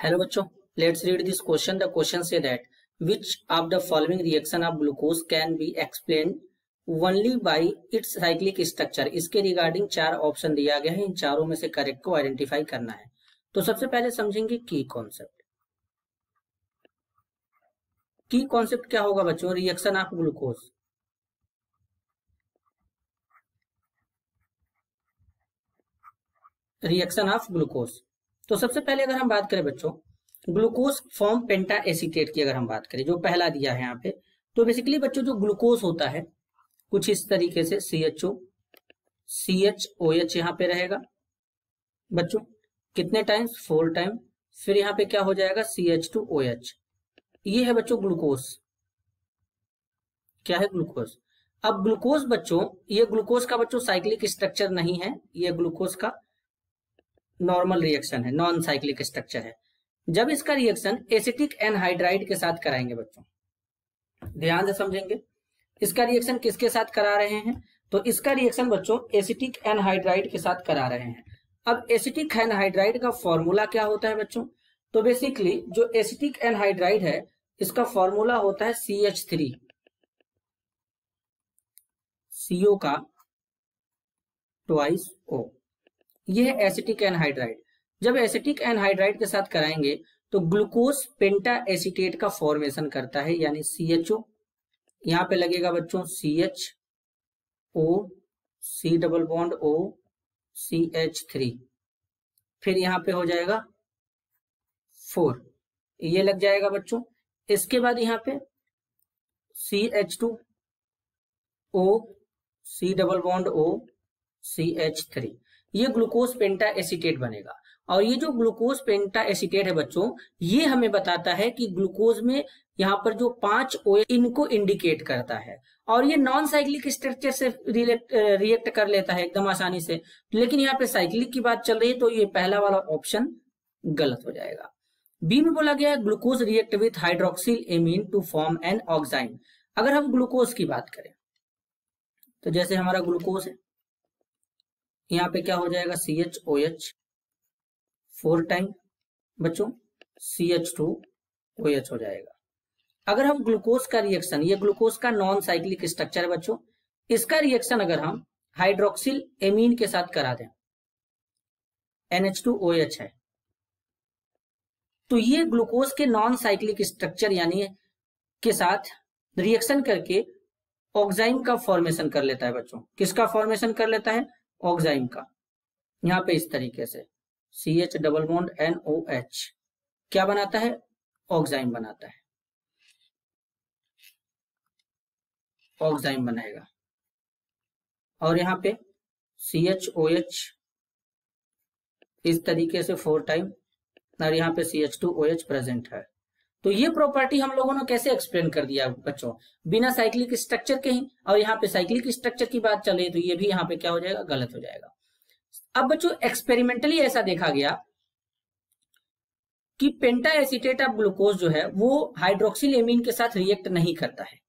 Hello बच्चों, let's read this question. The question say that which of the following reaction of glucose can be explained only by its cyclic structure. इसके regarding चार option दिया गया है, इन चारों में से करेक्ट को आइडेंटिफाई करना है। तो सबसे पहले समझेंगे की कॉन्सेप्ट। की कॉन्सेप्ट क्या होगा बच्चों? Reaction of glucose. Reaction of glucose. तो सबसे पहले अगर हम बात करें बच्चों, ग्लूकोज फॉर्म पेंटा एसीटेट की अगर हम बात करें, जो पहला दिया है यहाँ पे, तो बेसिकली बच्चों जो ग्लूकोज होता है कुछ इस तरीके से CHO, CHOH यहाँ पे रहेगा बच्चों, कितने टाइम्स? 4 टाइम। फिर यहाँ पे क्या हो जाएगा? CH2OH। ये है बच्चों ग्लूकोज। क्या है? ग्लूकोज। अब ग्लूकोज बच्चों, ये ग्लूकोज का बच्चों साइक्लिक स्ट्रक्चर नहीं है, ये ग्लूकोज का नॉर्मल रिएक्शन है, नॉन साइक्लिक स्ट्रक्चर है। जब इसका रिएक्शन एसिटिक एनहाइड्राइड के साथ कराएंगे बच्चों, ध्यान से समझेंगे, इसका रिएक्शन किसके साथ करा रहे हैं? तो इसका रिएक्शन बच्चों एसिटिक एनहाइड्राइड के साथ करा रहे हैं। अब एसिटिक एनहाइड्राइड का फॉर्मूला क्या होता है बच्चों? तो बेसिकली जो एसिटिक एनहाइड्राइड है इसका फॉर्मूला होता है CH3, CO का ट्वाइस O। यह है एसिटिक एनहाइड्राइड। जब एसिटिक एनहाइड्राइड के साथ कराएंगे तो ग्लूकोज पेंटा एसीटेट का फॉर्मेशन करता है, यानी CHO, यहां पे लगेगा बच्चों CHO, C double bond O, CH3, फिर यहां पे हो जाएगा 4, ये लग जाएगा बच्चों। इसके बाद यहां पे CH2O, C double bond O, CH3, ये ग्लूकोज पेंटा एसीटेट बनेगा। और ये जो ग्लूकोज पेंटा एसीटेट है बच्चों, ये हमें बताता है कि ग्लूकोज में यहाँ पर जो 5 OH इनको इंडिकेट करता है, और ये नॉन साइक्लिक स्ट्रक्चर से रिएक्ट कर लेता है एकदम आसानी से। लेकिन यहाँ पे साइक्लिक की बात चल रही है, तो ये पहला वाला ऑप्शन गलत हो जाएगा। बी में बोला गया है glucose react with hydroxyl amine to form an oxime. अगर हम ग्लूकोज की बात करें तो जैसे हमारा ग्लूकोज है, यहाँ पे क्या हो जाएगा? CHOH 4 टाइम बच्चों, CH2OH हो जाएगा। अगर हम ग्लूकोज का रिएक्शन, ये ग्लूकोज का नॉन साइक्लिक स्ट्रक्चर है बच्चों, इसका रिएक्शन अगर हम हाइड्रोक्सिल एमीन के साथ करा दें, NH2OH है, तो ये ग्लूकोज के नॉन साइक्लिक स्ट्रक्चर यानी के साथ रिएक्शन करके ऑक्साइन का फॉर्मेशन कर लेता है बच्चों। किसका फॉर्मेशन कर लेता है? ऑक्साइन का। यहां पे इस तरीके से CH डबल बॉन्ड NOH क्या बनाता है? ऑक्साइन बनाता है, ऑक्साइन बनाएगा। और यहां पे CHOH इस तरीके से 4 टाइम, और यहाँ पे CH2OH प्रेजेंट है। तो ये प्रॉपर्टी हम लोगों ने कैसे एक्सप्लेन कर दिया बच्चों? बिना साइक्लिक स्ट्रक्चर के ही। और यहाँ पे साइक्लिक स्ट्रक्चर की बात चल रही है, तो ये भी यहाँ पे क्या हो जाएगा? गलत हो जाएगा। अब बच्चों एक्सपेरिमेंटली ऐसा देखा गया कि पेंटा एसीटेट ऑफ ग्लूकोज जो है वो हाइड्रोक्सिल एमीन के साथ रिएक्ट नहीं करता है।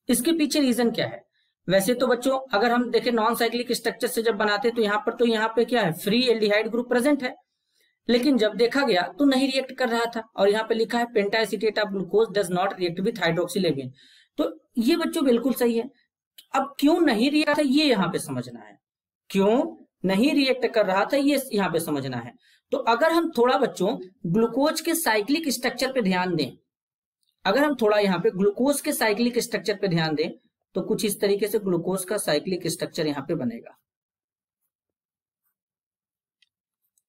इसके पीछे रीजन क्या है? वैसे तो बच्चों अगर हम देखें नॉन साइक्लिक स्ट्रक्चर से जब बनाते तो यहाँ पे क्या है? फ्री एल्डिहाइड ग्रुप प्रेजेंट है। लेकिन जब देखा गया तो नहीं रिएक्ट कर रहा था, और यहाँ पे लिखा है penta acetate of glucose does not react with hydroxyl amine. तो ये बच्चों बिल्कुल सही है। अब क्यों नहीं रिएक्ट था ये यहाँ पे समझना है, क्यों नहीं रिएक्ट कर रहा था ये यहाँ पे समझना है। तो अगर हम थोड़ा बच्चों ग्लूकोज के साइक्लिक स्ट्रक्चर पे ध्यान दें, अगर हम थोड़ा यहाँ पे ग्लूकोज के साइक्लिक स्ट्रक्चर पे ध्यान दें, तो कुछ इस तरीके से ग्लूकोज का साइक्लिक स्ट्रक्चर यहाँ पे बनेगा।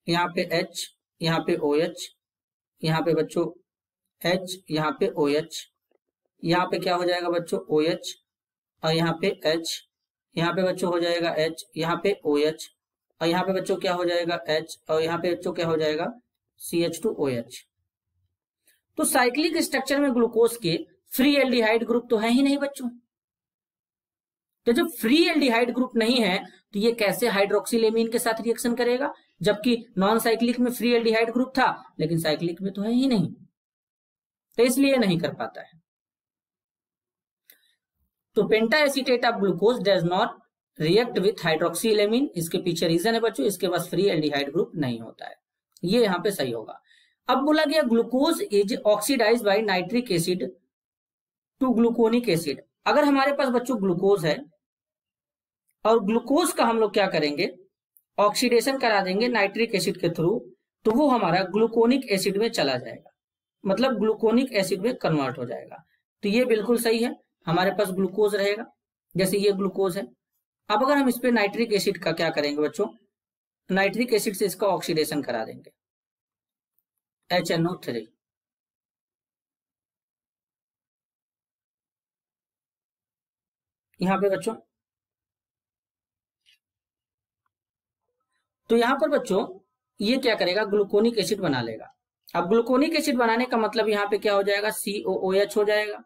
यहाँ पे H, यहाँ पे OH, यहाँ पे बच्चों H, यहाँ पे OH, यहाँ पे क्या हो जाएगा बच्चों? OH, और यहाँ पे H, यहाँ पे बच्चों हो जाएगा H, यहाँ पे OH, और यहाँ पे बच्चों क्या हो जाएगा? H, और यहाँ पे बच्चों क्या हो जाएगा? CH2OH। तो साइक्लिक स्ट्रक्चर में ग्लूकोज के फ्री एल्डिहाइड ग्रुप तो है ही नहीं बच्चों। तो जब फ्री एल्डिहाइड ग्रुप नहीं है तो ये कैसे हाइड्रोक्सिल एमीन के साथ रिएक्शन करेगा? जबकि नॉन साइक्लिक में फ्री एल्डिहाइड ग्रुप था, लेकिन साइक्लिक में तो है ही नहीं, तो इसलिए नहीं कर पाता है। तो penta acetate of glucose does not react with hydroxyl amine. इसके पीछे रीजन है बच्चों, इसके पास फ्री एल्डिहाइड ग्रुप नहीं होता है। ये यहाँ पे सही होगा। अब बोला गया glucose is oxidise by nitric acid to gluconic acid. अगर हमारे पास बच्चों ग्लूकोज है और ग्लूकोज का हम लोग क्या करेंगे, ऑक्सीडेशन करा देंगे नाइट्रिक एसिड के थ्रू, तो वो हमारा ग्लूकोनिक एसिड में चला जाएगा, मतलब ग्लूकोनिक एसिड में कन्वर्ट हो जाएगा। तो ये बिल्कुल सही है, हमारे पास ग्लूकोज रहेगा, जैसे ये ग्लूकोज है। अब अगर हम इस पे नाइट्रिक एसिड का क्या करेंगे बच्चों, नाइट्रिक एसिड से इसका ऑक्सीडेशन करा देंगे, HNO3। यहां पे बच्चों, तो यहां पर बच्चों ये क्या करेगा, ग्लूकोनिक एसिड बना लेगा। अब ग्लूकोनिक एसिड बनाने का मतलब यहाँ पे क्या हो जाएगा, COOH हो जाएगा।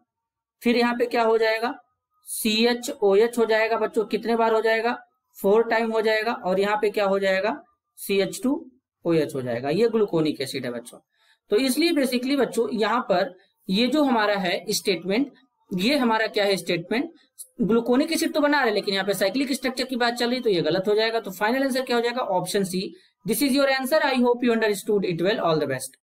फिर यहाँ पे क्या हो जाएगा, CHOH हो जाएगा बच्चों, कितने बार हो जाएगा, 4 टाइम हो जाएगा। और यहाँ पे क्या हो जाएगा, CH2OH हो जाएगा। ये ग्लूकोनिक एसिड है बच्चों। तो इसलिए बेसिकली बच्चों यहाँ पर ये जो हमारा है स्टेटमेंट, ये हमारा क्या है स्टेटमेंट, ग्लूकोनिक एसिड तो बना रहे लेकिन यहाँ पे साइक्लिक स्ट्रक्चर की बात चल रही, तो ये गलत हो जाएगा। तो फाइनल आंसर क्या हो जाएगा, option C. This is your answer. I hope you understood it well. All the best.